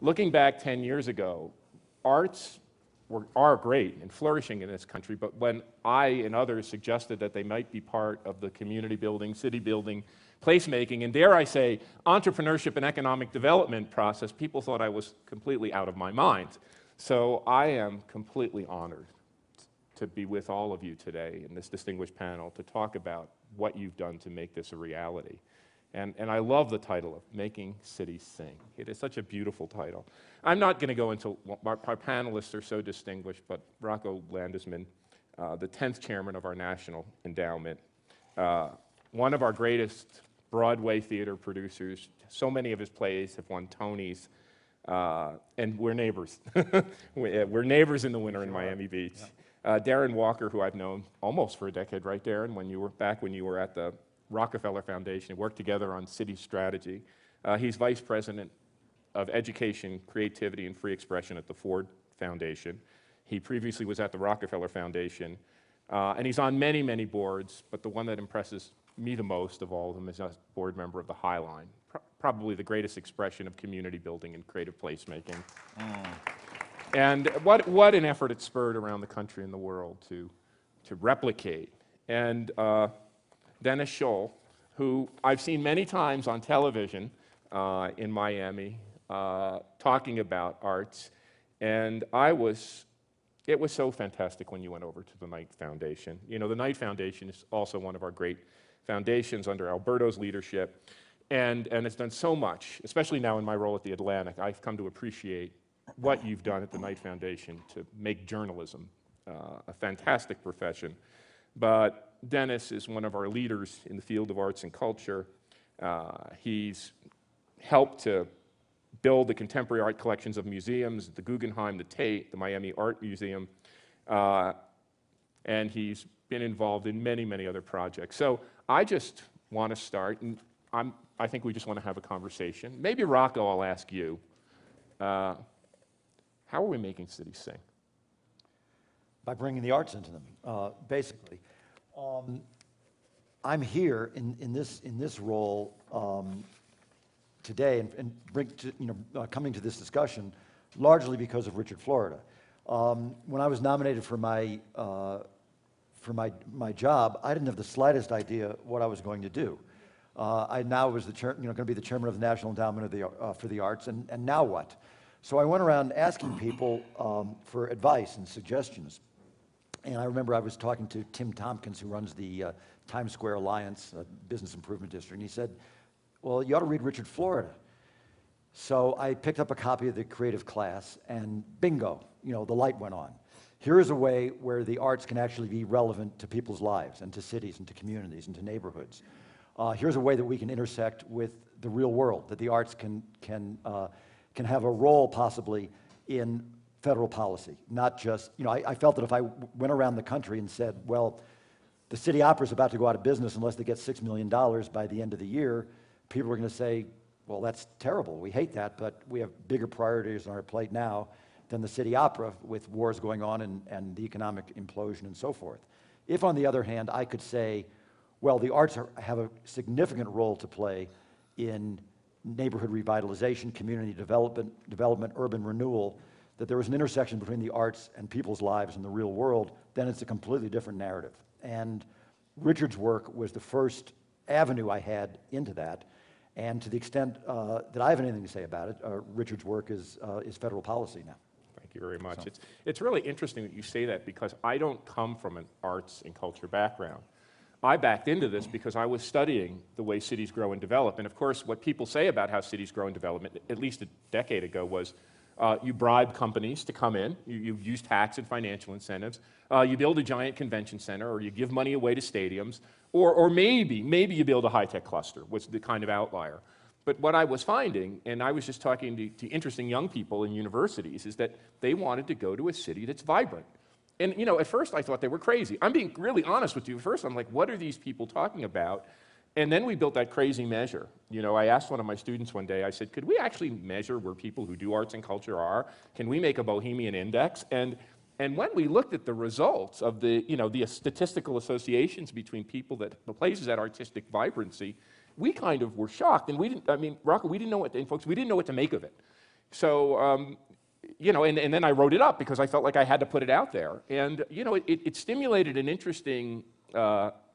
looking back 10 years ago, arts are great and flourishing in this country, but when I and others suggested that they might be part of the community building, city building, placemaking, and dare I say, entrepreneurship and economic development process, people thought I was completely out of my mind. So I am completely honored to be with all of you today in this distinguished panel to talk about what you've done to make this a reality. And I love the title of Making Cities Sing. It is such a beautiful title. I'm not going to go into, our panelists are so distinguished, but Rocco Landesman, the 10th chairman of our national endowment, one of our greatest Broadway theater producers. So many of his plays have won Tonys, and we're neighbors. We're neighbors in the winter in Miami Beach. Darren Walker, who I've known almost for a decade, right, Darren, when you were at the Rockefeller Foundation, worked together on city strategy. He's vice president of education, creativity, and free expression at the Ford Foundation. He previously was at the Rockefeller Foundation, and he's on many, many boards, but the one that impresses me the most of all of them is a board member of the High Line, probably the greatest expression of community building and creative placemaking. And what an effort it spurred around the country and the world to replicate. And Dennis Scholl, who I've seen many times on television in Miami talking about arts, and it was so fantastic when you went over to the Knight Foundation. You know, the Knight Foundation is also one of our great foundations under Alberto's leadership, and it's done so much, especially now in my role at the Atlantic. I've come to appreciate what you've done at the Knight Foundation to make journalism a fantastic profession. But Dennis is one of our leaders in the field of arts and culture. He's helped to build the contemporary art collections of museums, the Guggenheim, the Tate, the Miami Art Museum, and he's been involved in many, many other projects. So I just want to start, and I think we just want to have a conversation. Maybe Rocco, I'll ask you, how are we making cities sing? By bringing the arts into them, basically. I'm here in this role today and coming to this discussion largely because of Richard Florida. When I was nominated for my job, I didn't have the slightest idea what I was going to do. I now was going to be the chairman of the National Endowment for the Arts, and now what? So I went around asking people for advice and suggestions. And I remember I was talking to Tim Tompkins, who runs the Times Square Alliance Business Improvement District, and he said, well, you ought to read Richard Florida. So I picked up a copy of the creative class, and bingo, the light went on. Here is a way where the arts can actually be relevant to people's lives and to cities and to communities and to neighborhoods. Here's a way that we can intersect with the real world, that the arts can have a role possibly in federal policy, not just, I felt that if I went around the country and said, well, the City Opera is about to go out of business unless they get $6 million by the end of the year, people are going to say, well, that's terrible. We hate that, but we have bigger priorities on our plate now than the City Opera with wars going on and the economic implosion and so forth. If, on the other hand, I could say, well, the arts have a significant role to play in neighborhood revitalization, community development, urban renewal, that there was an intersection between the arts and people's lives and the real world, then it's a completely different narrative. And Richard's work was the first avenue I had into that. And to the extent that I have anything to say about it, Richard's work is federal policy now. Thank you very much. So. It's really interesting that you say that, because I don't come from an arts and culture background. I backed into this because I was studying the way cities grow and develop. And of course, what people say about how cities grow and develop, at least a decade ago, was you bribe companies to come in, you use tax and financial incentives, you build a giant convention center, or you give money away to stadiums, or maybe you build a high-tech cluster, was the kind of outlier. But what I was finding, and I was just talking to interesting young people in universities, is that they wanted to go to a city that's vibrant. And at first I thought they were crazy. I'm being really honest with you. At first I'm like, what are these people talking about? And then we built that crazy measure. I asked one of my students one day, I said, could we actually measure where people who do arts and culture are? Can we make a Bohemian Index? And when we looked at the results of the statistical associations between the places that artistic vibrancy, we kind of were shocked. And Rocco, we didn't know what to make of it. So, you know, and then I wrote it up because I felt like I had to put it out there. And, you know, it stimulated an interesting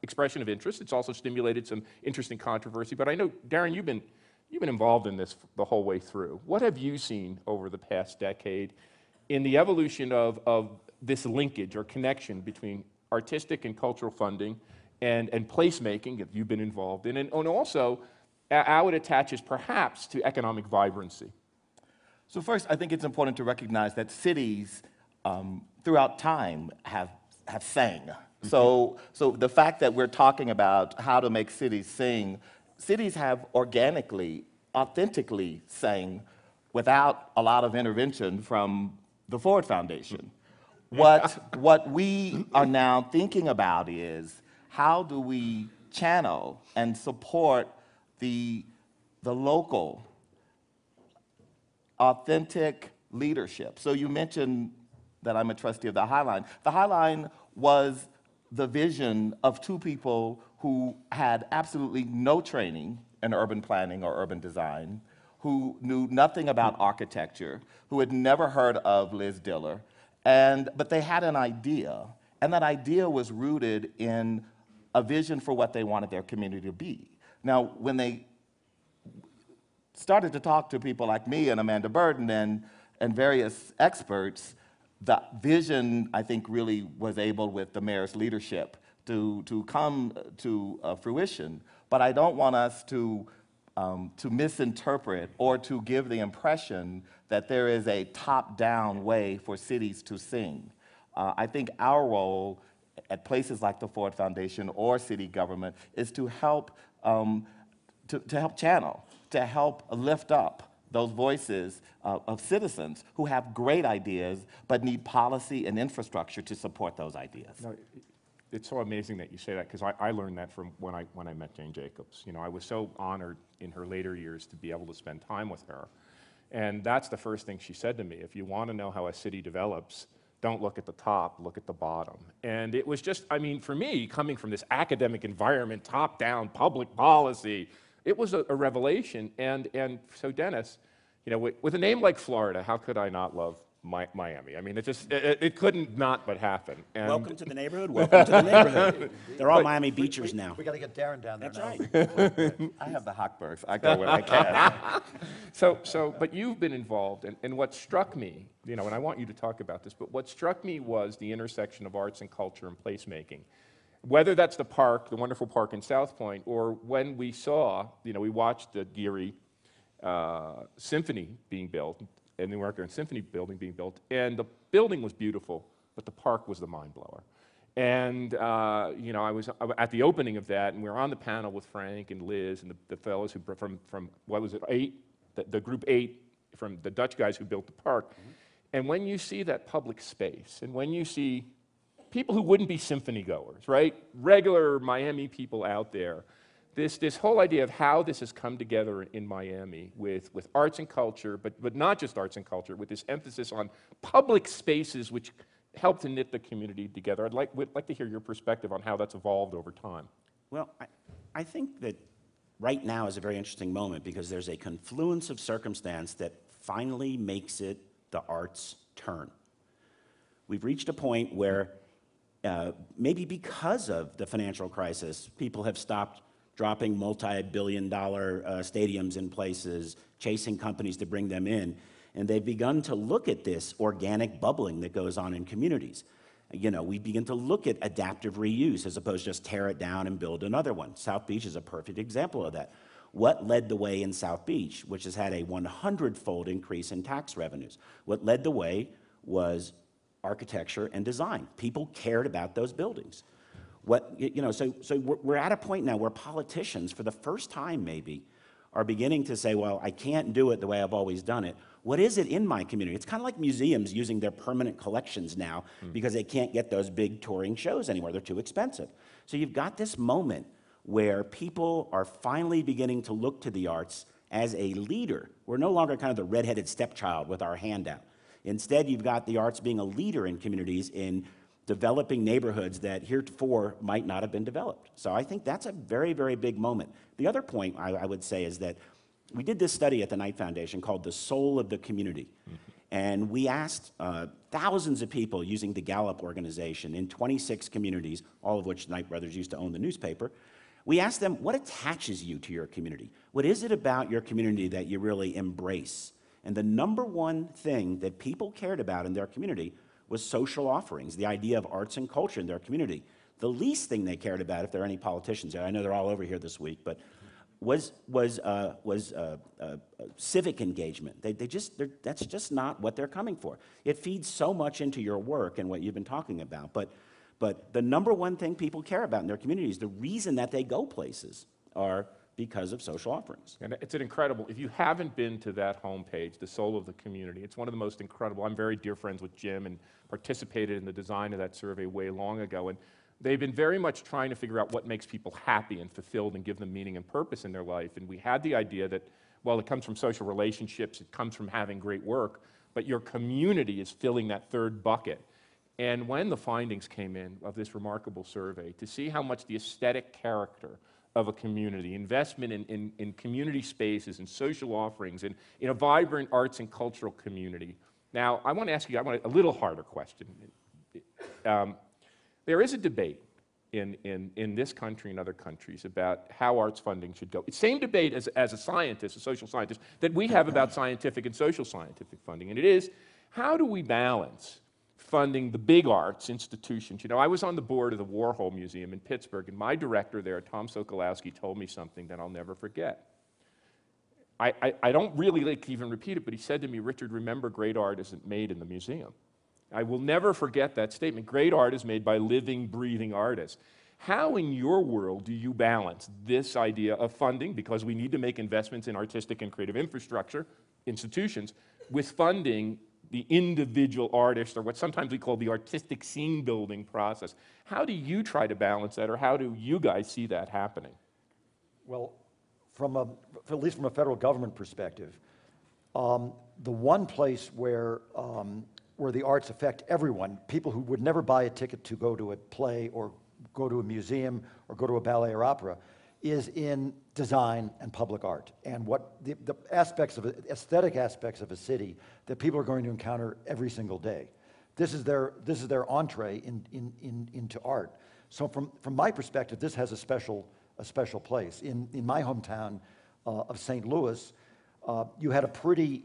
expression of interest. It's also stimulated some interesting controversy. But I know, Darren, you've been involved in this the whole way through. What have you seen over the past decade in the evolution of this linkage or connection between artistic and cultural funding and placemaking that you've been involved in, and also how it attaches perhaps to economic vibrancy? So first, I think it's important to recognize that cities throughout time have sang. So the fact that we're talking about how to make cities sing, cities have organically, authentically sang without a lot of intervention from the Ford Foundation. What we are now thinking about is how do we channel and support the local, authentic leadership. So you mentioned that I'm a trustee of the High Line. The High Line was the vision of two people who had absolutely no training in urban planning or urban design, who knew nothing about architecture, who had never heard of Liz Diller, but they had an idea, and that idea was rooted in a vision for what they wanted their community to be. Now, when they started to talk to people like me and Amanda Burden and various experts, the vision, I think, really was able, with the mayor's leadership, to come to fruition. But I don't want us to misinterpret or to give the impression that there is a top-down way for cities to sing. I think our role at places like the Ford Foundation or city government is to help channel, to help lift up those voices of citizens who have great ideas but need policy and infrastructure to support those ideas. No, it's so amazing that you say that, because I learned that from when I met Jane Jacobs. You know, I was so honored in her later years to be able to spend time with her. And that's the first thing she said to me: if you want to know how a city develops, don't look at the top, look at the bottom. And it was just, I mean, for me, coming from this academic environment, top-down public policy, it was a revelation. And so, Dennis, you know, with a name like Florida, how could I not love Miami? I mean, it couldn't not but happen. And welcome to the neighborhood. Welcome to the neighborhood. They're all Miami Beachers now. We got to get Darren down there. That's now. right. I have the Hochbergs. I go where I can. But you've been involved, and what struck me, you know, and I want you to talk about this, but what struck me was the intersection of arts and culture and placemaking. Whether that's the park, the wonderful park in South Point, or when we saw, you know, we watched the Geary Symphony being built, and the American Symphony building being built, and the building was beautiful, but the park was the mind blower. And you know, I was at the opening of that, and we were on the panel with Frank and Liz and the fellows who from what was it, the group 8 from the Dutch guys who built the park. Mm-hmm. And when you see that public space, and when you see people who wouldn't be symphony goers, right, regular Miami people out there, this whole idea of how this has come together in Miami with arts and culture, but not just arts and culture, with this emphasis on public spaces which help to knit the community together. Would like to hear your perspective on how that's evolved over time. Well, I think that right now is a very interesting moment, because there's a confluence of circumstance that finally makes it the arts' turn. We've reached a point where maybe because of the financial crisis, people have stopped dropping multi-billion-dollar stadiums in places, chasing companies to bring them in, and they've begun to look at this organic bubbling that goes on in communities. You know, we begin to look at adaptive reuse as opposed to just tear it down and build another one. South Beach is a perfect example of that. What led the way in South Beach, which has had a 100-fold increase in tax revenues? What led the way was architecture and design. People cared about those buildings. So we're at a point now where politicians, for the first time maybe, are beginning to say, well, I can't do it the way I've always done it. What is it in my community? It's kind of like museums using their permanent collections now because they can't get those big touring shows anymore. They're too expensive. So you've got this moment where people are finally beginning to look to the arts as a leader. We're no longer kind of the redheaded stepchild with our hand out. Instead, you've got the arts being a leader in communities in developing neighborhoods that heretofore might not have been developed. So I think that's a very, very big moment. The other point I would say is that we did this study at the Knight Foundation called The Soul of the Community. And we asked thousands of people using the Gallup organization in 26 communities, all of which Knight Brothers used to own the newspaper. We asked them, what attaches you to your community? What is it about your community that you really embrace? And the number one thing that people cared about in their community was social offerings, the idea of arts and culture in their community. The least thing they cared about, if there are any politicians there, I know they're all over here this week, but was civic engagement. That's just not what they're coming for. It feeds so much into your work and what you've been talking about, but the number one thing people care about in their communities, the reason that they go places, are because of social offerings. And it's an incredible, if you haven't been to that homepage, The Soul of the Community, it's one of the most incredible. I'm very dear friends with Jim and participated in the design of that survey way long ago. And they've been very much trying to figure out what makes people happy and fulfilled and give them meaning and purpose in their life. And we had the idea that, well, it comes from social relationships, it comes from having great work, but your community is filling that third bucket. And when the findings came in of this remarkable survey, to see how much the aesthetic character of a community, investment in community spaces and social offerings, and in a vibrant arts and cultural community. Now, I want to ask you a little harder question. There is a debate in this country and other countries about how arts funding should go. It's the same debate as a scientist, a social scientist, that we have about scientific and social scientific funding, and it is, how do we balance funding the big arts institutions? You know, I was on the board of the Warhol Museum in Pittsburgh, and my director there, Tom Sokolowski, told me something that I'll never forget. I don't really like to even repeat it, but he said to me, Richard, remember, great art isn't made in the museum. I will never forget that statement. Great art is made by living, breathing artists. How in your world do you balance this idea of funding, because we need to make investments in artistic and creative infrastructure, institutions, with funding the individual artist, or what sometimes we call the artistic scene building process? How do you try to balance that, or how do you guys see that happening? Well, at least from a federal government perspective, the one place where the arts affect everyone, people who would never buy a ticket to go to a play or go to a museum or go to a ballet or opera, is in design and public art, and what the aspects of aesthetic aspects of a city that people are going to encounter every single day. This is their entree into art. So from my perspective, this has a special place. In my hometown of St. Louis, you had a pretty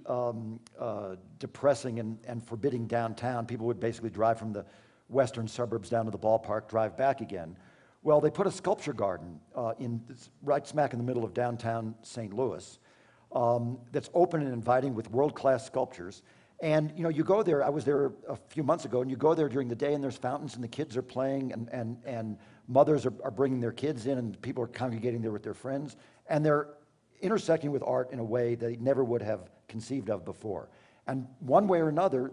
depressing and forbidding downtown. People would basically drive from the western suburbs down to the ballpark, drive back again. Well, they put a sculpture garden right smack in the middle of downtown St. Louis that's open and inviting with world-class sculptures. And you know, you go there, I was there a few months ago, and you go there during the day and there's fountains and the kids are playing, and mothers are bringing their kids in, and people are congregating there with their friends, and they're intersecting with art in a way that they never would have conceived of before. And one way or another,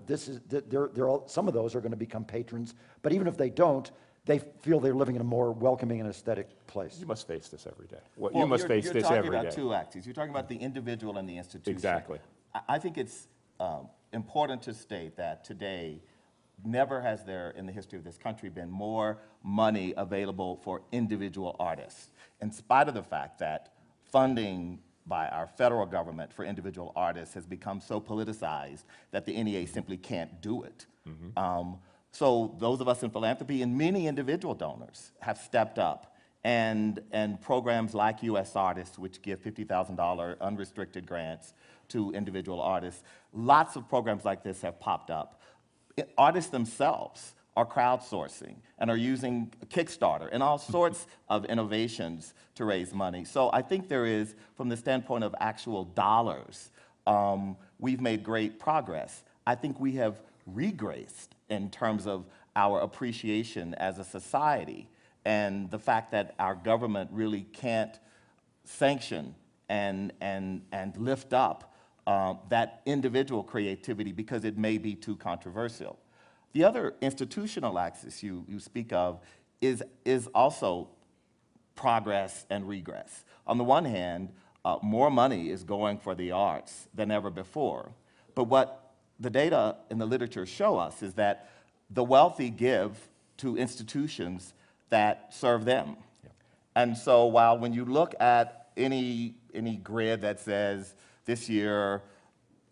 some of those are going to become patrons, but even if they don't, they feel they're living in a more welcoming and aesthetic place. You must face this every day. You must face this every day. You're talking about two axes. You're talking about the individual and the institution. Exactly. I think it's important to state that today, never has there in the history of this country been more money available for individual artists, in spite of the fact that funding by our federal government for individual artists has become so politicized that the NEA simply can't do it. Mm-hmm. So those of us in philanthropy and many individual donors have stepped up, and programs like U.S. Artists, which give $50,000 unrestricted grants to individual artists, lots of programs like this have popped up. Artists themselves are crowdsourcing and are using Kickstarter and all sorts of innovations to raise money. So I think there is, from the standpoint of actual dollars, we've made great progress. I think we have regressed in terms of our appreciation as a society, and the fact that our government really can't sanction and lift up that individual creativity because it may be too controversial. The other institutional axis you speak of is also progress and regress. On the one hand, more money is going for the arts than ever before, but what the data in the literature show us is that the wealthy give to institutions that serve them. Yep. And so while when you look at any grid that says this year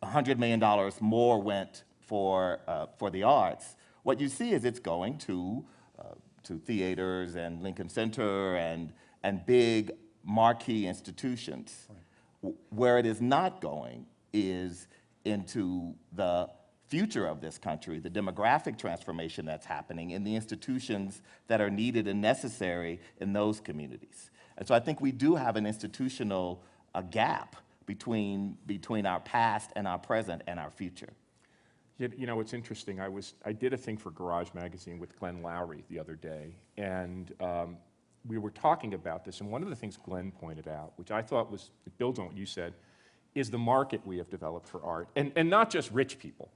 $100 million more went for the arts, what you see is it's going to theaters and Lincoln Center and big marquee institutions. Right. Where it is not going is into the future of this country, the demographic transformation that's happening in the institutions that are needed and necessary in those communities. And so I think we do have an institutional gap between our past and our present and our future. You know, it's interesting. I did a thing for Garage Magazine with Glenn Lowry the other day, and we were talking about this, and one of the things Glenn pointed out, which I thought it builds on what you said, is the market we have developed for art, and not just rich people.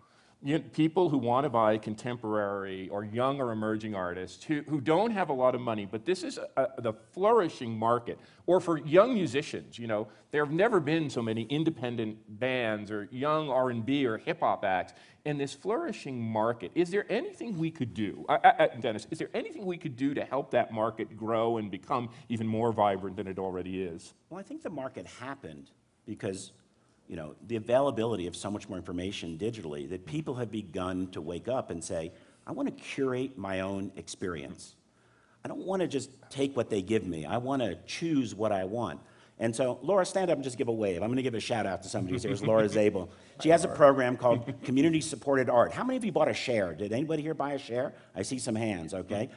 People who want to buy contemporary or young or emerging artists who don't have a lot of money, but this is the flourishing market. Or for young musicians, you know, there have never been so many independent bands or young R&B or hip-hop acts in this flourishing market. Is there anything we could do, Dennis, is there anything we could do to help that market grow and become even more vibrant than it already is? Well, I think the market happened because, you know, the availability of so much more information digitally, that people have begun to wake up and say, I want to curate my own experience. I don't want to just take what they give me. I want to choose what I want. And so, Laura, stand up and just give a wave. I'm going to give a shout out to somebody who's here. It's Laura Zabel. She has a program called Community Supported Art. How many of you bought a share? Did anybody here buy a share? I see some hands, okay?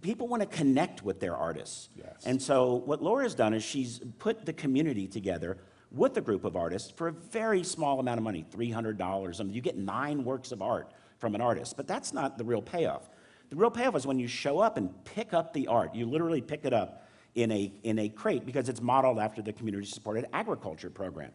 People want to connect with their artists. Yes. And so what Laura's done is she's put the community together with a group of artists for a very small amount of money, $300. And you get 9 works of art from an artist. But that's not the real payoff. The real payoff is when you show up and pick up the art. You literally pick it up in a crate because it's modeled after the community-supported agriculture program.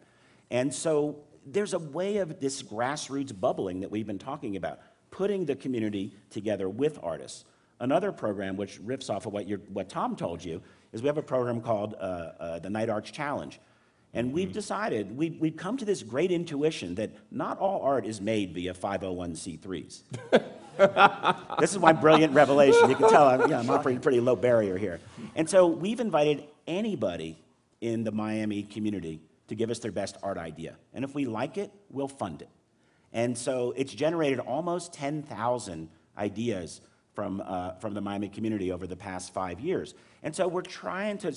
And so there's a way of this grassroots bubbling that we've been talking about, putting the community together with artists. Another program, which riffs off of what Tom told you, is we have a program called the Night Arts Challenge. And we've decided, we've come to this great intuition that not all art is made via 501c3s. This is my brilliant revelation. You can tell I'm offering a pretty low barrier here. And so we've invited anybody in the Miami community to give us their best art idea. And if we like it, we'll fund it. And so it's generated almost 10,000 ideas from the Miami community over the past 5 years. And so we're trying to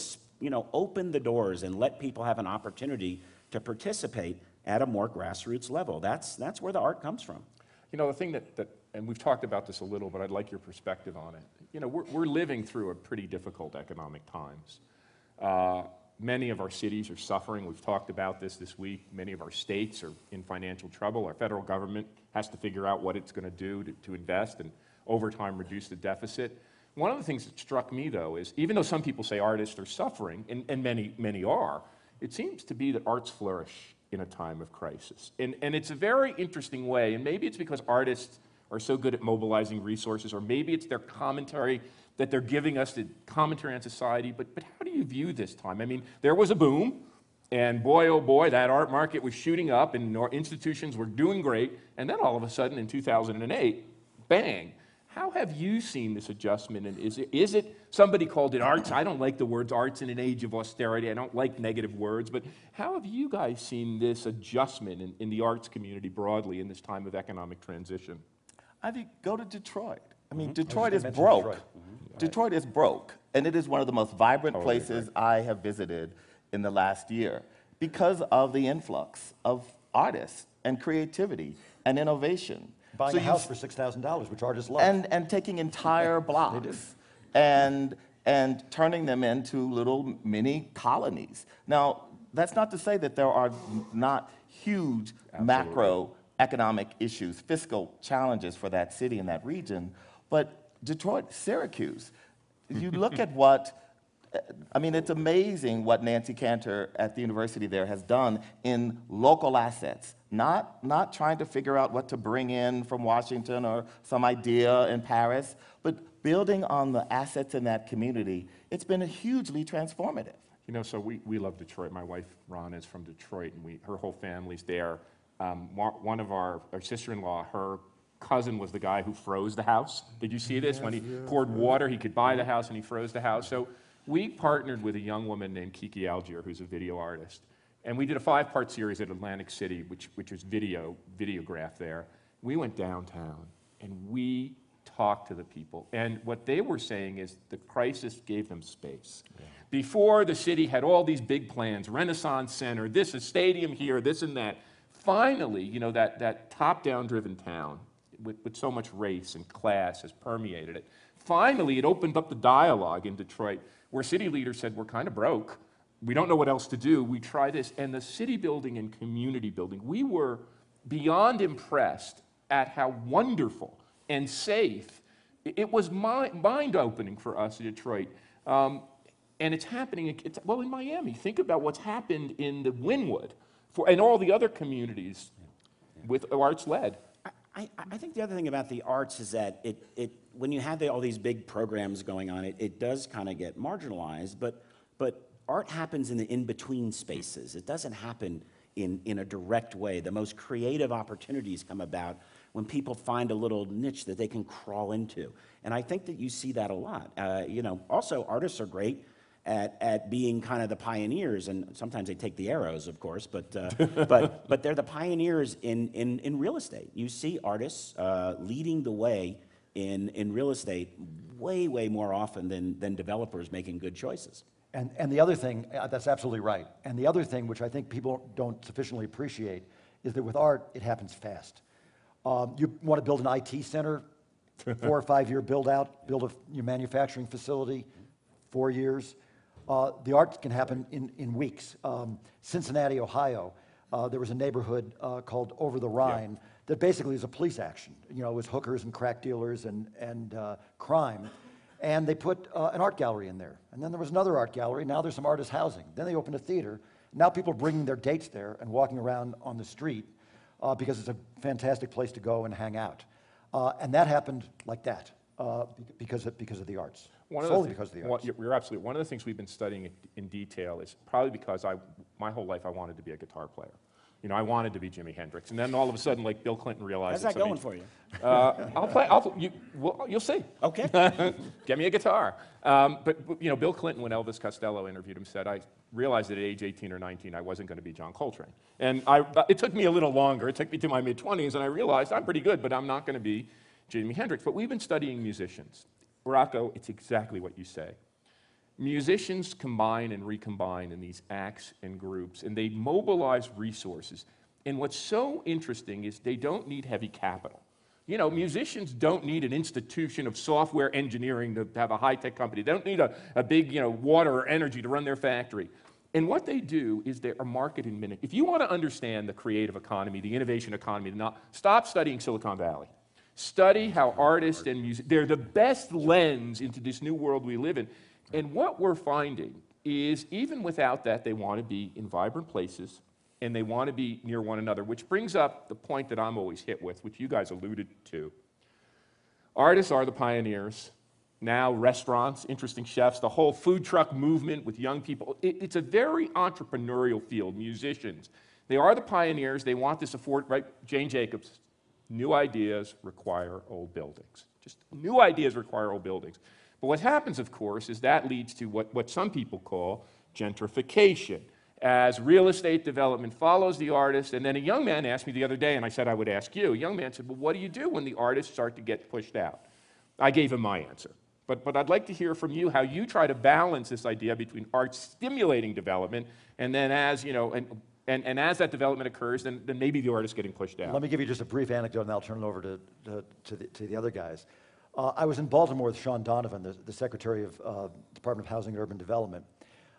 open the doors and let people have an opportunity to participate at a more grassroots level. That's where the art comes from. You know, the thing that and we've talked about this a little, but I'd like your perspective on it. You know, we're living through a pretty difficult economic times. Many of our cities are suffering. We've talked about this week. Many of our states are in financial trouble. Our federal government has to figure out what it's going to do to invest and over time reduce the deficit. One of the things that struck me, though, is even though some people say artists are suffering, and many are, it seems to be that arts flourish in a time of crisis. And it's a very interesting way, and maybe it's because artists are so good at mobilizing resources, or maybe it's their commentary that they're giving us, the commentary on society, but how do you view this time? I mean, there was a boom, and boy, oh boy, that art market was shooting up, and our institutions were doing great, and then all of a sudden in 2008, bang. How have you seen this adjustment, and is it, somebody called it arts, I don't like the words arts in an age of austerity, I don't like negative words, but how have you guys seen this adjustment in the arts community broadly in this time of economic transition? I think go to Detroit. I mean, Detroit is broke. Detroit is broke, and it is one of the most vibrant places I have visited in the last year because of the influx of artists and creativity and innovation. Buying a house for $6,000, which artists love. And taking entire blocks and turning them into little mini colonies. Now, that's not to say that there are not huge macroeconomic issues, fiscal challenges for that city and that region, but Detroit, Syracuse, you look at I mean, it's amazing what Nancy Cantor at the university there has done in local assets, not trying to figure out what to bring in from Washington or some idea in Paris, but building on the assets in that community. It's been hugely transformative. You know, so we love Detroit. My wife, Ron, is from Detroit, and her whole family's there. One of our sister-in-law, her cousin was the guy who froze the house. Did you see this? When he poured water, he could buy the house, and he froze the house. So We partnered with a young woman named Kiki Algier, who's a video artist. And we did a 5-part series at Atlantic City, which was videographed there. We went downtown, and we talked to the people. And what they were saying is the crisis gave them space. Yeah. Before, the city had all these big plans, Renaissance Center, this, a stadium here, this and that. Finally, you know, that top-down driven town with so much race and class has permeated it. Finally, it opened up the dialogue in Detroit, where city leaders said, we're kind of broke. We don't know what else to do. We try this. And the city building and community building, we were beyond impressed at how wonderful and safe. It was mind-opening for us in Detroit. And it's happening, well, in Miami. Think about what's happened in the Wynwood and all the other communities with arts-led. I think the other thing about the arts is that when you have all these big programs going on, it does kind of get marginalized, but art happens in the in-between spaces. It doesn't happen in a direct way. The most creative opportunities come about when people find a little niche that they can crawl into. And I think that you see that a lot. You know, also, artists are great at being kind of the pioneers, and sometimes they take the arrows, of course, but they're the pioneers in real estate. You see artists leading the way in real estate way more often than developers making good choices. And the other thing, that's absolutely right. And the other thing, which I think people don't sufficiently appreciate, is that with art, it happens fast. You want to build an IT center, 4 or 5 year build out, build your manufacturing facility, 4 years. The art can happen in weeks. Cincinnati, Ohio, there was a neighborhood called Over the Rhine that basically is a police action. You know, it was hookers and crack dealers and crime. And they put an art gallery in there. And then there was another art gallery. Now there's some artist housing. Then they opened a theater. Now people are bringing their dates there and walking around on the street because it's a fantastic place to go and hang out. And that happened like that because of the arts. Solely because of the arts. You're absolutely. One of the things we've been studying in detail is probably because my whole life I wanted to be a guitar player. You know, I wanted to be Jimi Hendrix, and then all of a sudden, like Bill Clinton realized. How's that going for you? I'll play. You'll see. Okay. Get me a guitar. But you know, Bill Clinton, when Elvis Costello interviewed him, said, "I realized at age 18 or 19 I wasn't going to be John Coltrane." And it took me a little longer. It took me to my mid-20s, and I realized I'm pretty good, but I'm not going to be Jimi Hendrix. But we've been studying musicians. Rocco, it's exactly what you say. Musicians combine and recombine in these acts and groups, and they mobilize resources. And what's so interesting is they don't need heavy capital. You know, musicians don't need an institution of software engineering to have a high-tech company. They don't need a big, you know, water or energy to run their factory. And what they do is they're a market in minute. If you want to understand the creative economy, the innovation economy, stop studying Silicon Valley. Study how artists and music, they're the best lens into this new world we live in. And what we're finding is even without that, they want to be in vibrant places and they want to be near one another, which brings up the point that I'm always hit with, which you guys alluded to. Artists are the pioneers. Now restaurants, interesting chefs, the whole food truck movement with young people. It's a very entrepreneurial field, musicians. They are the pioneers. They want this right? Jane Jacobs, new ideas require old buildings. Just new ideas require old buildings. But what happens, of course, is that leads to what some people call gentrification. As real estate development follows the artist, and then a young man asked me the other day, and I said I would ask you, a young man said, well, what do you do when the artists start to get pushed out? I gave him my answer. But I'd like to hear from you how you try to balance this idea between art stimulating development, and then as, you know, and as that development occurs, then maybe the artist getting pushed out. Let me give you just a brief anecdote, and I'll turn it over to the other guys. I was in Baltimore with Sean Donovan, the Secretary of Department of Housing and Urban Development,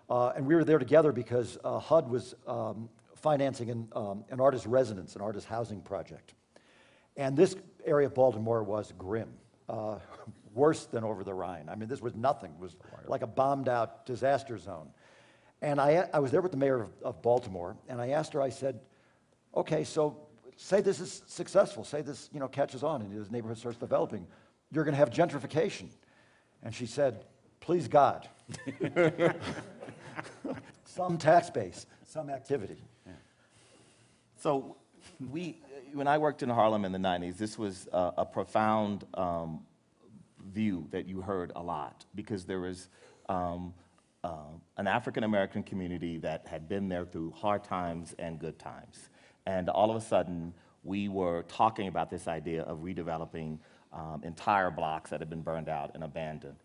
and we were there together because HUD was financing an artist residence, an artist housing project. And this area of Baltimore was grim, worse than Over the Rhine. I mean, this was nothing. It was like a bombed-out disaster zone. And I was there with the mayor of Baltimore, and I asked her, I said, okay, so say this is successful, say this, you know, catches on and this neighborhood starts developing. You're going to have gentrification. And she said, please God. Some tax base, some activity. Yeah. So when I worked in Harlem in the 90s, this was a profound view that you heard a lot because there was an African-American community that had been there through hard times and good times. And all of a sudden, we were talking about this idea of redeveloping entire blocks that had been burned out and abandoned.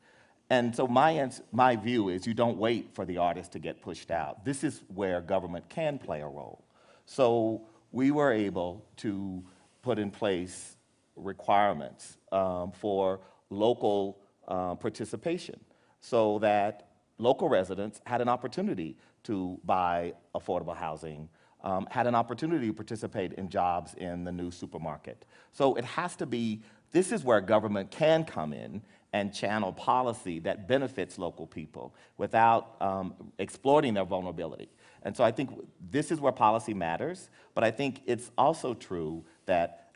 And so my view is you don't wait for the artist to get pushed out. This is where government can play a role. So we were able to put in place requirements for local participation so that local residents had an opportunity to buy affordable housing, had an opportunity to participate in jobs in the new supermarket. So it has to be, this is where government can come in and channel policy that benefits local people without exploiting their vulnerability. And so I think this is where policy matters, but I think it's also true that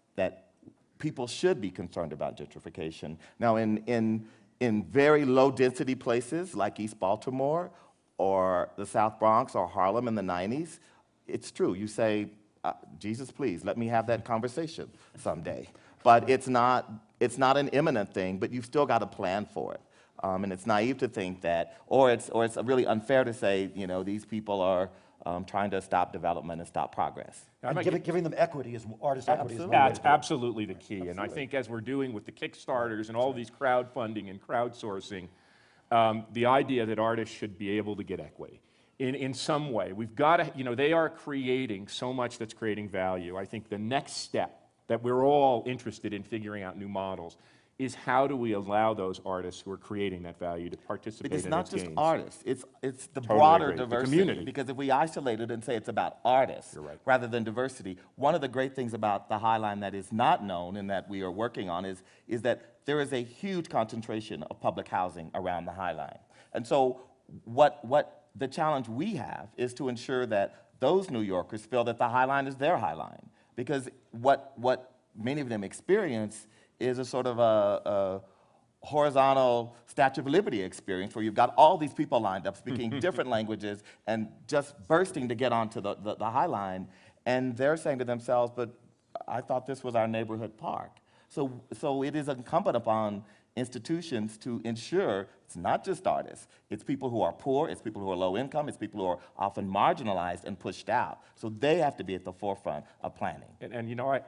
people should be concerned about gentrification. Now, in very low-density places like East Baltimore or the South Bronx or Harlem in the 90s, it's true. You say, Jesus, please, let me have that conversation someday. But it's not an imminent thing, but you've still got to plan for it. And it's naive to think that, or it's really unfair to say, you know, these people are trying to stop development and stop progress. And giving them equity, artist equity is one way That's to do it. absolutely the key. And I think as we're doing with the Kickstarters and all these crowdfunding and crowdsourcing, the idea that artists should be able to get equity in some way. We've got to, you know, they are creating so much that's creating value. I think the next step that we're all interested in figuring out new models is how do we allow those artists who are creating that value to participate in its gains. It's not just artists, it's the Totally broader agree. The diversity. community. Because if we isolate it and say it's about artists You're right. rather than diversity, one of the great things about the High Line that is not known and that we are working on is that there is a huge concentration of public housing around the High Line. And so what the challenge we have is to ensure that those New Yorkers feel that the High Line is their High Line. Because what many of them experience is a sort of a horizontal Statue of Liberty experience where you've got all these people lined up speaking different languages and just bursting to get onto the High Line. And they're saying to themselves, but I thought this was our neighborhood park. So it is incumbent upon institutions to ensure it's not just artists, it's people who are poor, it's people who are low income, it's people who are often marginalized and pushed out. So they have to be at the forefront of planning. And you know,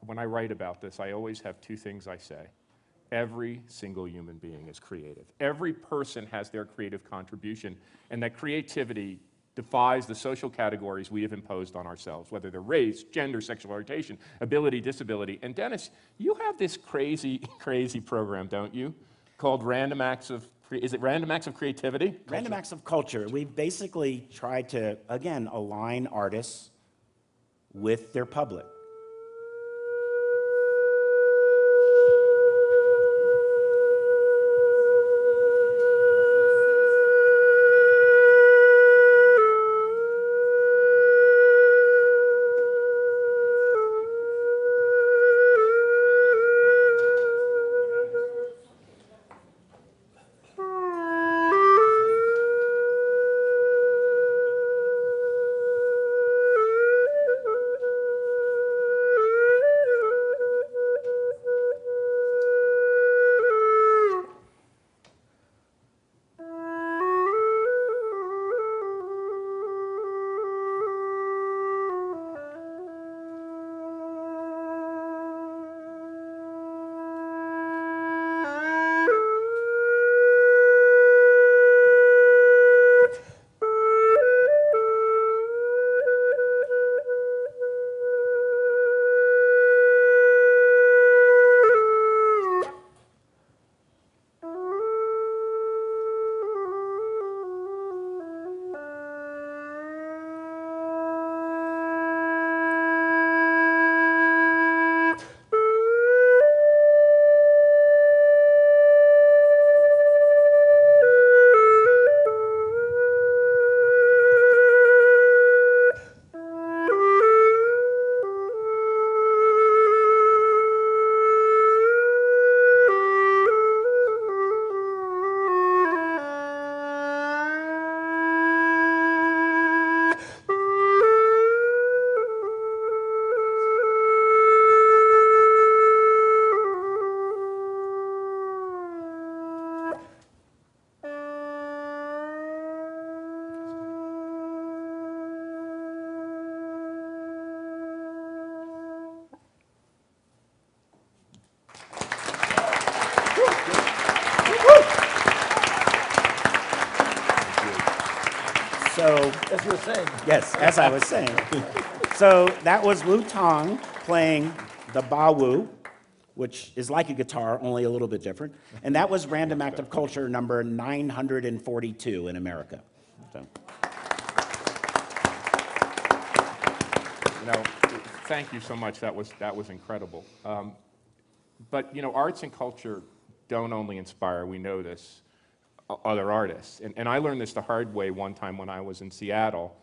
when I write about this, I always have two things I say. Every single human being is creative. Every person has their creative contribution, and that creativity defies the social categories we have imposed on ourselves, whether they're race, gender, sexual orientation, ability, disability. And Dennis, you have this crazy, crazy program, don't you, called Random Acts of, is it Random Acts of Creativity? Random Acts of Culture. We've basically tried to, again, align artists with their public. So, As you were saying. yes, as I was saying. So that was Wu Tong playing the ba wu, which is like a guitar, only a little bit different. And that was Random Act of Culture number 942 in America. So. You know, thank you so much. That was incredible. But you know, arts and culture don't only inspire. We know this. Other artists. And I learned this the hard way one time when I was in Seattle,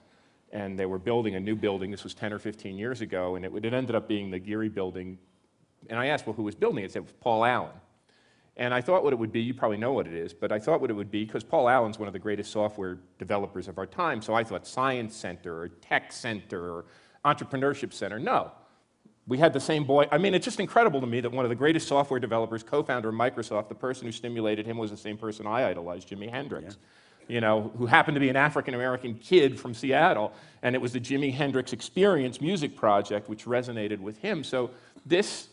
and they were building a new building. This was 10 or 15 years ago, and it ended up being the Geary building. And I asked, well, who was building it? It said, Paul Allen. And I thought what it would be, you probably know what it is, but I thought what it would be, because Paul Allen's one of the greatest software developers of our time, so I thought Science Center or Tech Center or Entrepreneurship Center. No. We had the same boy. I mean, it's just incredible to me that one of the greatest software developers, co-founder of Microsoft, the person who stimulated him was the same person I idolized, Jimi Hendrix, you know, who happened to be an African-American kid from Seattle, and it was the Jimi Hendrix Experience music project which resonated with him. So this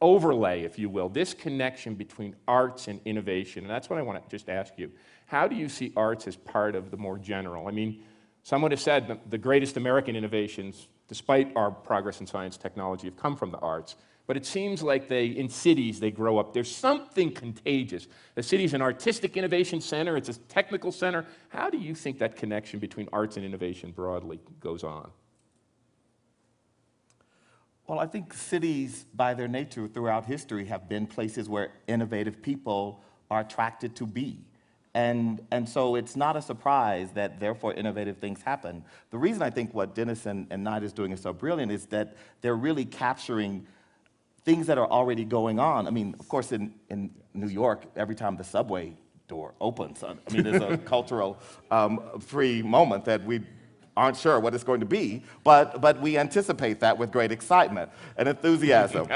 overlay, if you will, this connection between arts and innovation, and that's what I want to just ask you. How do you see arts as part of the more general? I mean, someone has said the greatest American innovations, despite our progress in science and technology, have come from the arts. But it seems like in cities, they grow up. There's something contagious. The city's an artistic innovation center. It's a technical center. How do you think that connection between arts and innovation broadly goes on? Well, I think cities, by their nature, throughout history, have been places where innovative people are attracted to be. And so it's not a surprise that, therefore, innovative things happen. The reason I think what Dennis and Knight is doing is so brilliant is that they're really capturing things that are already going on. I mean, of course, in New York, every time the subway door opens, I mean, there's a cultural free moment that we aren't sure what it's going to be, but we anticipate that with great excitement and enthusiasm.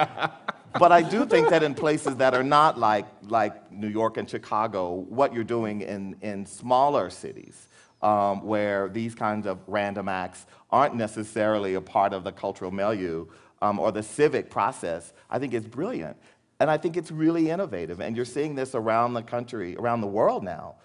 But I do think that in places that are not like New York and Chicago, what you're doing in smaller cities, where these kinds of random acts aren't necessarily a part of the cultural milieu or the civic process, I think is brilliant. And I think it's really innovative. And you're seeing this around the country, around the world now.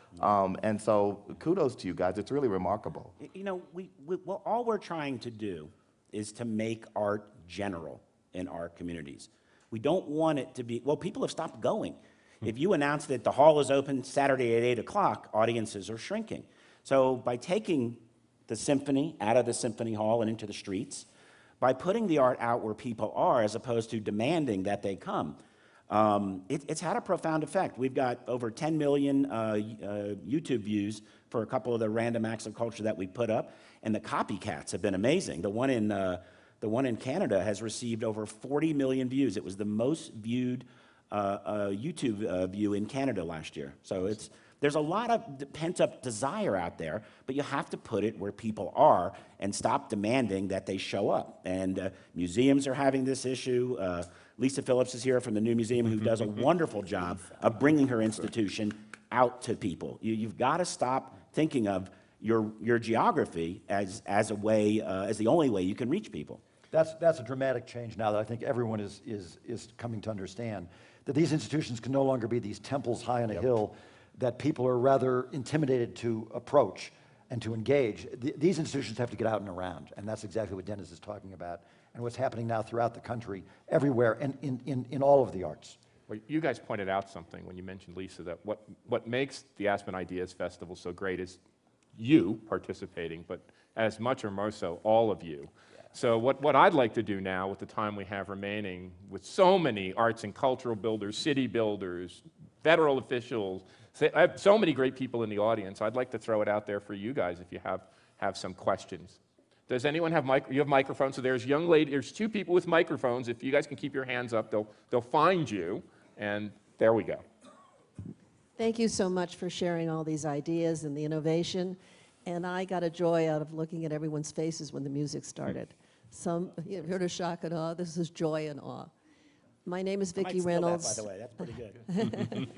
And so kudos to you guys. It's really remarkable. You know, well, all we're trying to do is to make art general in our communities. We don't want it to be, well, people have stopped going. If you announce that the hall is open Saturday at 8 o'clock, audiences are shrinking. So by taking the symphony out of the symphony hall and into the streets, by putting the art out where people are as opposed to demanding that they come, it's had a profound effect. We've got over 10 million YouTube views for a couple of the random acts of culture that we put up, and the copycats have been amazing. The one in Canada has received over 40 million views. It was the most viewed YouTube view in Canada last year. So there's a lot of pent-up desire out there, but you have to put it where people are and stop demanding that they show up. And museums are having this issue. Lisa Phillips is here from the New Museum, who does a wonderful job of bringing her institution out to people. You've got to stop thinking of your geography as a way, as the only way you can reach people. That's a dramatic change now that I think everyone is coming to understand, that these institutions can no longer be these temples high on a hill that people are rather intimidated to approach and to engage. These institutions have to get out and around, and that's exactly what Dennis is talking about, and what's happening now throughout the country, everywhere, and in all of the arts. Well, you guys pointed out something when you mentioned, Lisa, that what makes the Aspen Ideas Festival so great is you participating, but as much or more so, all of you. So what I'd like to do now with the time we have remaining, with so many arts and cultural builders, city builders, federal officials, I have so many great people in the audience, I'd like to throw it out there for you guys if you have some questions. Does anyone have you have microphones? So there's young lady, there's two people with microphones. If you guys can keep your hands up, they'll find you, and there we go. Thank you so much for sharing all these ideas and the innovation. And I got a joy out of looking at everyone's faces when the music started. Some, you've heard of shock and awe. This is joy and awe. My name is Vicki Reynolds. By the way, that's pretty good.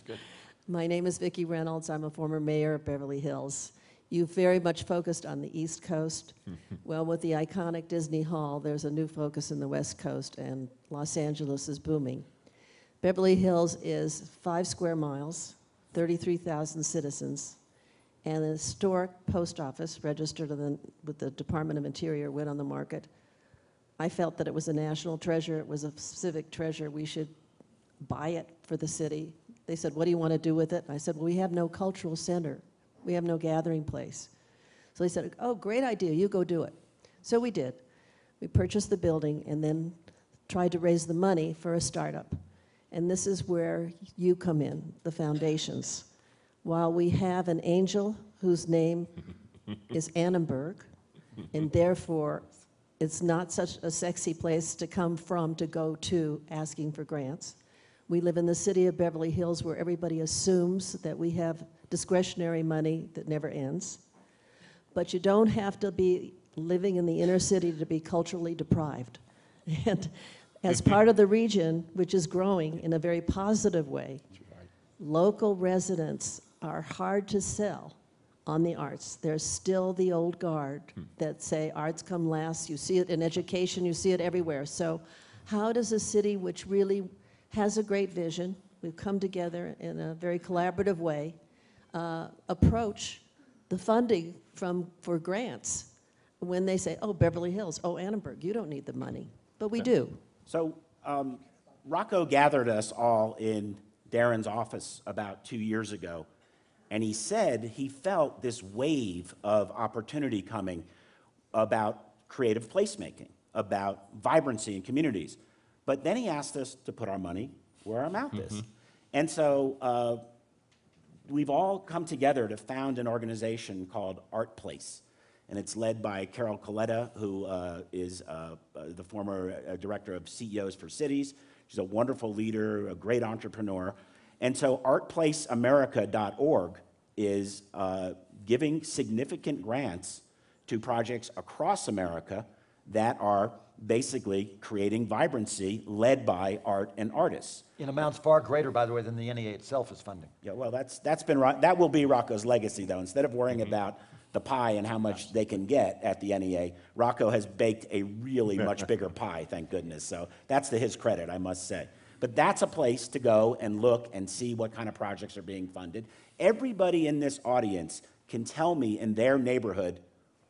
Good. My name is Vicki Reynolds. I'm a former mayor of Beverly Hills. You very much focused on the East Coast. Well, with the iconic Disney Hall, there's a new focus in the West Coast, and Los Angeles is booming. Beverly Hills is 5 square miles, 33,000 citizens, and the historic post office registered with the Department of Interior went on the market. I felt that it was a national treasure, it was a civic treasure, we should buy it for the city. They said, what do you want to do with it? And I said, well, we have no cultural center. We have no gathering place. So they said, oh, great idea, you go do it. So we did. We purchased the building and then tried to raise the money for a startup. And this is where you come in, the foundations. While we have an angel whose name is Annenberg, and therefore it's not such a sexy place to come from to go to asking for grants. We live in the city of Beverly Hills where everybody assumes that we have discretionary money that never ends. But you don't have to be living in the inner city to be culturally deprived. And as part of the region, which is growing in a very positive way, local residents are hard to sell on the arts. There's still the old guard that say arts come last. You see it in education, you see it everywhere. So how does a city which really has a great vision, we've come together in a very collaborative way, approach the funding for grants when they say, oh, Beverly Hills, oh, Annenberg, you don't need the money. But we do. So Rocco gathered us all in Darren's office about 2 years ago, and he said he felt this wave of opportunity coming about creative placemaking, about vibrancy in communities. But then he asked us to put our money where our mouth is. And so we've all come together to found an organization called Art Place. And it's led by Carol Coletta, who is the former director of CEOs for Cities. She's a wonderful leader, a great entrepreneur. And so artplaceamerica.org is giving significant grants to projects across America that are basically creating vibrancy led by art and artists. In amounts far greater, by the way, than the NEA itself is funding. Yeah, well, that will be Rocco's legacy, though. Instead of worrying about the pie and how much they can get at the NEA, Rocco has baked a really much bigger pie, thank goodness. So that's to his credit, I must say. But that's a place to go and look and see what kind of projects are being funded. Everybody in this audience can tell me in their neighborhood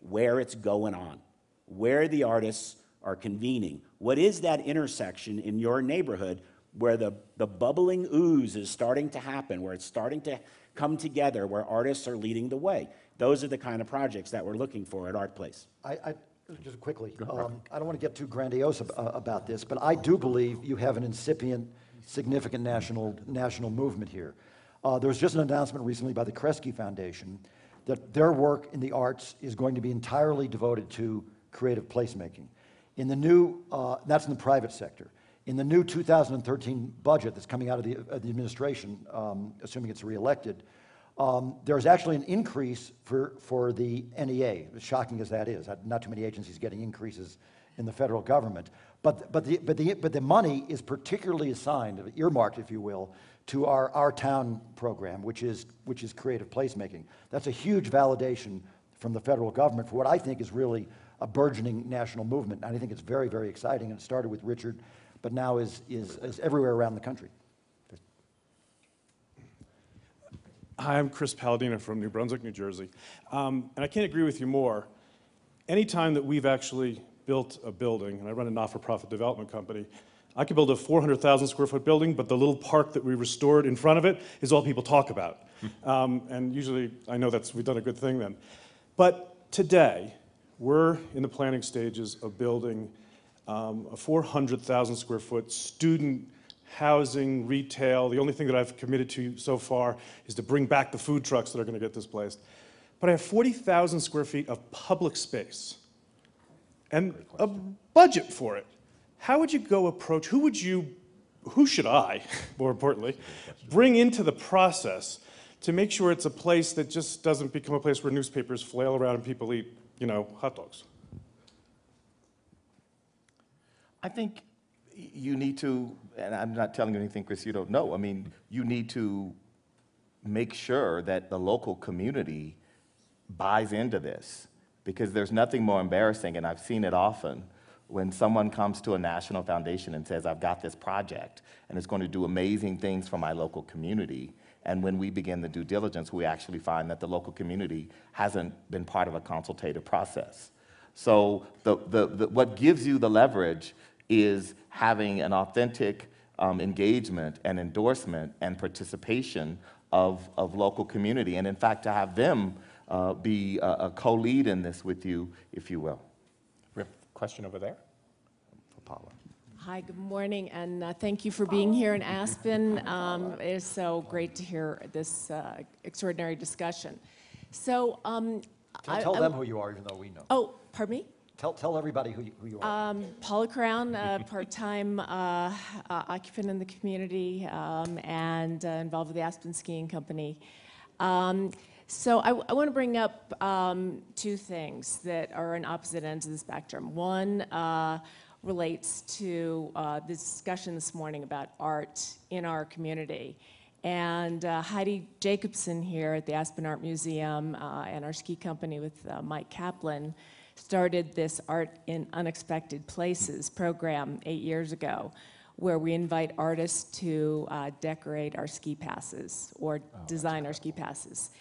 where it's going on, where the artists are convening. What is that intersection in your neighborhood where the bubbling ooze is starting to happen, where it's starting to come together, where artists are leading the way? Those are the kind of projects that we're looking for at Art Place. Just quickly, I don't want to get too grandiose about this, but I do believe you have an incipient, significant national movement here. There was just an announcement recently by the Kresge Foundation that their work in the arts is going to be entirely devoted to creative placemaking. In the new, that's in the private sector. In the new 2013 budget that's coming out of the administration, assuming it's reelected, there's actually an increase for the NEA, as shocking as that is. Not too many agencies getting increases in the federal government. But the money is particularly assigned, earmarked, if you will, to our town program, which is creative placemaking. That's a huge validation from the federal government for what I think is really a burgeoning national movement. And I think it's very, very exciting. And it started with Richard, but now is everywhere around the country. Hi, I'm Chris Palladino from New Brunswick, New Jersey. And I can't agree with you more. Anytime that we've actually built a building, and I run a not-for-profit development company, I could build a 400,000 square foot building, but the little park that we restored in front of it is all people talk about. And usually, I know we've done a good thing then. But today, we're in the planning stages of building a 400,000 square foot student housing, retail. The only thing that I've committed to so far is to bring back the food trucks that are going to get displaced. But I have 40,000 square feet of public space and a budget for it. How would you go approach, who should I, more importantly, bring into the process to make sure it's a place that just doesn't become a place where newspapers flail around and people eat, hot dogs? I think you need to, and I'm not telling you anything, Chris, you don't know. I mean, you need to make sure that the local community buys into this, because there's nothing more embarrassing, and I've seen it often, when someone comes to a national foundation and says, I've got this project, and it's going to do amazing things for my local community, And when we begin the due diligence, we actually find that the local community hasn't been part of a consultative process. So what gives you the leverage is having an authentic engagement and endorsement and participation of local community, and in fact to have them be a co-lead in this with you, if you will. We have a question over there. For Paula. Hi, good morning, and thank you for being here in Aspen. It is so great to hear this extraordinary discussion. So, Tell them who you are, even though we know. oh, pardon me? Tell everybody who you are. Paula Crown, part-time occupant in the community and involved with the Aspen Skiing Company. So I want to bring up two things that are on opposite ends of the spectrum. One relates to the discussion this morning about art in our community. And Heidi Jacobson here at the Aspen Art Museum and our ski company with Mike Kaplan started this Art in Unexpected Places program 8 years ago, where we invite artists to decorate our ski passes or design our ski passes.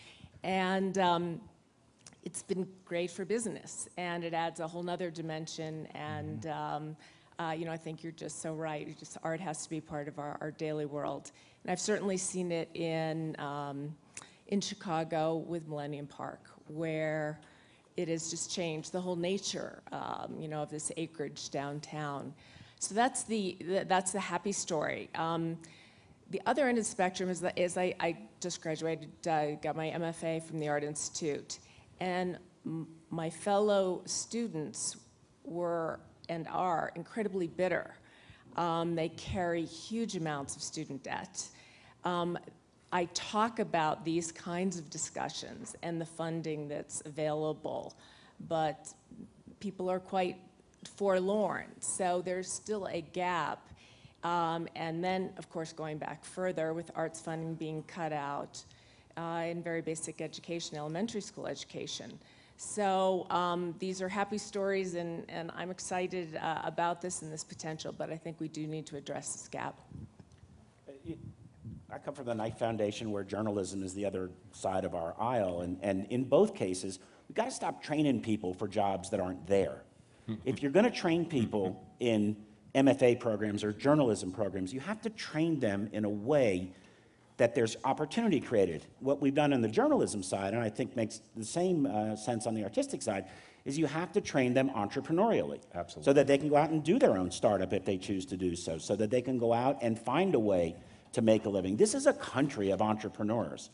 And it's been great for business, and it adds a whole nother dimension. And you know, I think you're just so right. Art has to be part of our daily world. And I've certainly seen it in Chicago with Millennium Park, where it has just changed the whole nature, you know, of this acreage downtown. So that's the happy story. The other end of the spectrum is I just graduated, got my MFA from the Art Institute, and my fellow students were and are incredibly bitter. They carry huge amounts of student debt. I talk about these kinds of discussions and the funding that's available, but people are quite forlorn. So there's still a gap. And then, of course, going back further with arts funding being cut out in very basic education, elementary school education. So these are happy stories, and I'm excited about this and this potential, but I think we do need to address this gap. I come from the Knight Foundation, where journalism is the other side of our aisle, and in both cases, we've got to stop training people for jobs that aren't there. If you're going to train people in MFA programs or journalism programs, you have to train them in a way that there's opportunity created. What we've done on the journalism side, and I think makes the same sense on the artistic side, is you have to train them entrepreneurially. Absolutely. So that they can go out and do their own startup if they choose to do so, so that they can go out and find a way to make a living. This is a country of entrepreneurs.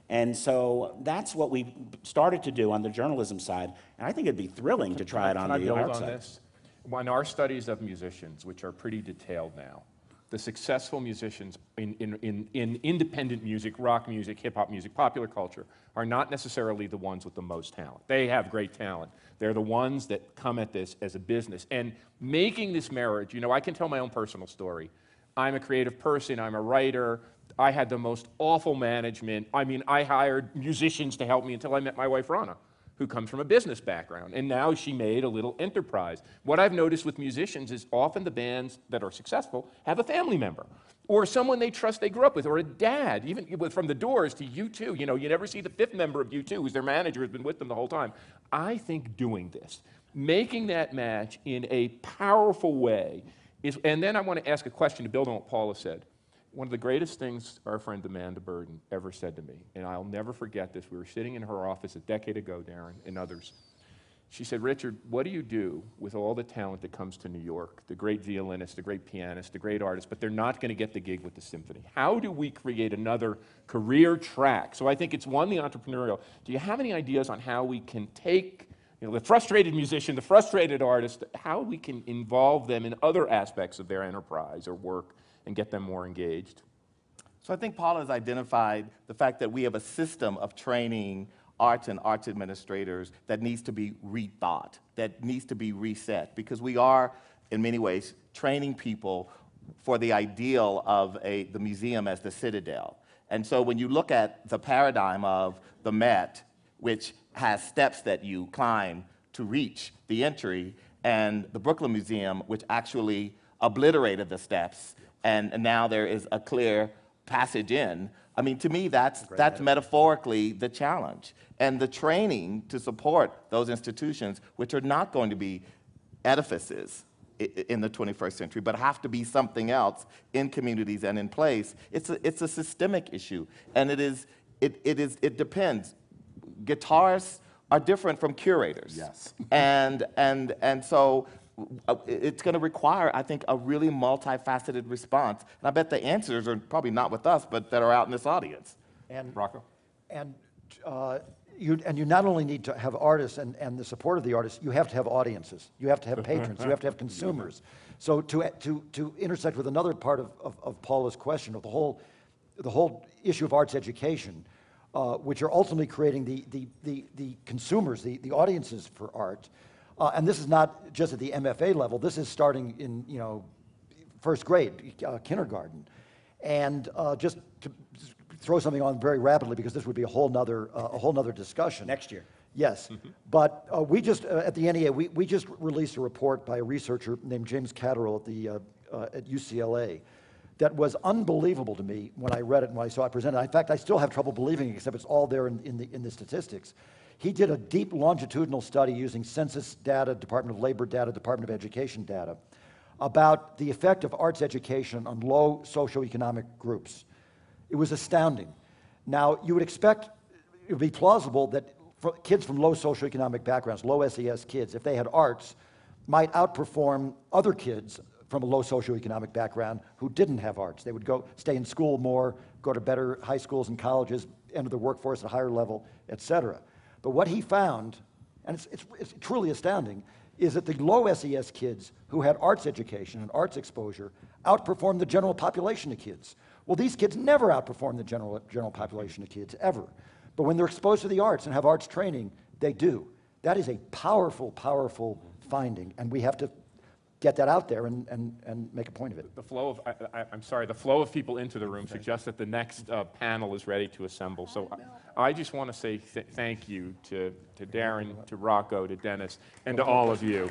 And so that's what we started to do on the journalism side, and I think it'd be thrilling to try it on the art side. This? In our studies of musicians, which are pretty detailed now, the successful musicians in independent music, rock music, hip-hop music, popular culture, are not necessarily the ones with the most talent. They have great talent. They're the ones that come at this as a business. And making this marriage, you know, I can tell my own personal story. I'm a creative person, I'm a writer. I had the most awful management. I mean, I hired musicians to help me until I met my wife, Rana, who comes from a business background, and now she made a little enterprise. What I've noticed with musicians is often the bands that are successful have a family member, or someone they trust they grew up with, or a dad, even from the Doors to U2. You know, you never see the fifth member of U2, who's their manager, has been with them the whole time. I think doing this, making that match in a powerful way, and then I want to ask a question to build on what Paula said. One of the greatest things our friend Amanda Burden ever said to me, and I'll never forget this, we were sitting in her office a decade ago, Darren, and others. She said, Richard, what do you do with all the talent that comes to New York, the great violinist, the great pianist, the great artist, but they're not going to get the gig with the symphony? How do we create another career track? So I think it's one, the entrepreneurial. Do you have any ideas on how we can take the frustrated musician, the frustrated artist, how we can involve them in other aspects of their enterprise or work and get them more engaged? So I think Paula has identified the fact that we have a system of training arts and arts administrators that needs to be rethought, that needs to be reset, because we are, in many ways, training people for the ideal of the museum as the citadel. And so when you look at the paradigm of the Met, which has steps that you climb to reach the entry, and the Brooklyn Museum, which actually obliterated the steps, and now there is a clear passage in. I mean, to me, that's metaphorically the challenge. And the training to support those institutions, which are not going to be edifices in the 21st century, but have to be something else in communities and in place. It's a systemic issue, and it depends. Guitarists are different from curators. Yes. And so it's going to require, I think, a really multifaceted response. And I bet the answers are probably not with us, but that are out in this audience. And Rocco? And you not only need to have artists and the support of the artists, you have to have audiences. You have to have patrons. You have to have consumers. So to intersect with another part of Paula's question of the whole issue of arts education, which are ultimately creating the consumers, the audiences for art. And this is not just at the MFA level. This is starting in first grade, kindergarten, and just to throw something on very rapidly because this would be a whole nother discussion. Next year. Yes, but we just at the NEA we just released a report by a researcher named James Catterall at UCLA that was unbelievable to me when I read it and when I saw it presented. In fact, I still have trouble believing it, except it's all there in the statistics. He did a deep longitudinal study using census data, Department of Labor data, Department of Education data, about the effect of arts education on low socioeconomic groups. It was astounding. Now, you would expect, it would be plausible that kids from low socioeconomic backgrounds, low SES kids, if they had arts, might outperform other kids from a low socioeconomic background who didn't have arts. They would stay in school more, go to better high schools and colleges, enter the workforce at a higher level, et cetera. But what he found, and it's truly astounding, is that the low SES kids who had arts education and arts exposure outperformed the general population of kids. Well, these kids never outperform the general population of kids, ever. But when they're exposed to the arts and have arts training, they do. That is a powerful, powerful finding, and we have to get that out there and make a point of it. The flow of, I'm sorry, the flow of people into the room suggests that the next panel is ready to assemble. So I just want to say thank you to Darren, to Rocco, to Dennis, and to all of you.